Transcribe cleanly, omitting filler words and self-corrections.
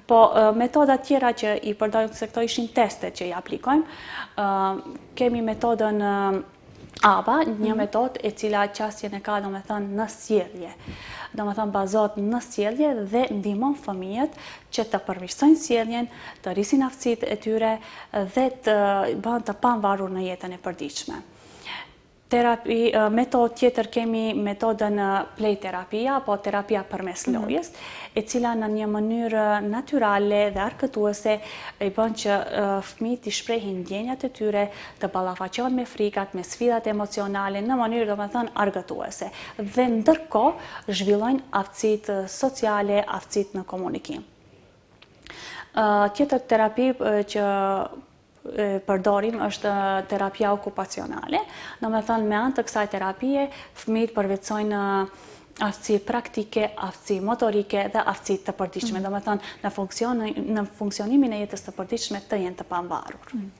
Po metoda tjera që i përdorim, se këto ishin testet që i aplikojmë, kemi metodën ABA, një metodë e cila qasjen e ka në sjellje. Bazot në sjellje dhe ndihmon fëmijët që të përmirësojnë sjelljen, të rrisin aftësitë e tyre dhe të bëhen të pavarur në jetën e përditshme. Metodë tjetër kemi metodën play terapia, apo terapia përmes lojës, e cila në një mënyrë natyrale dhe arkëtuese i bën që fëmijët të shprehin ndjenjat e tyre, të ballafaqohen me frikat, me sfidat emocionale në mënyrë argëtuese dhe ndërkohë zhvillojnë aftësitë sociale, aftësitë në komunikim. Tjetër terapi që përdorim është terapia okupacionale. Me anë të kësaj terapie, fëmijët përvetsojnë aftësi praktike, aftësi motorike dhe aftësi të përditshme. Në funksionimin e jetës të përditshme të jenë të pavarur.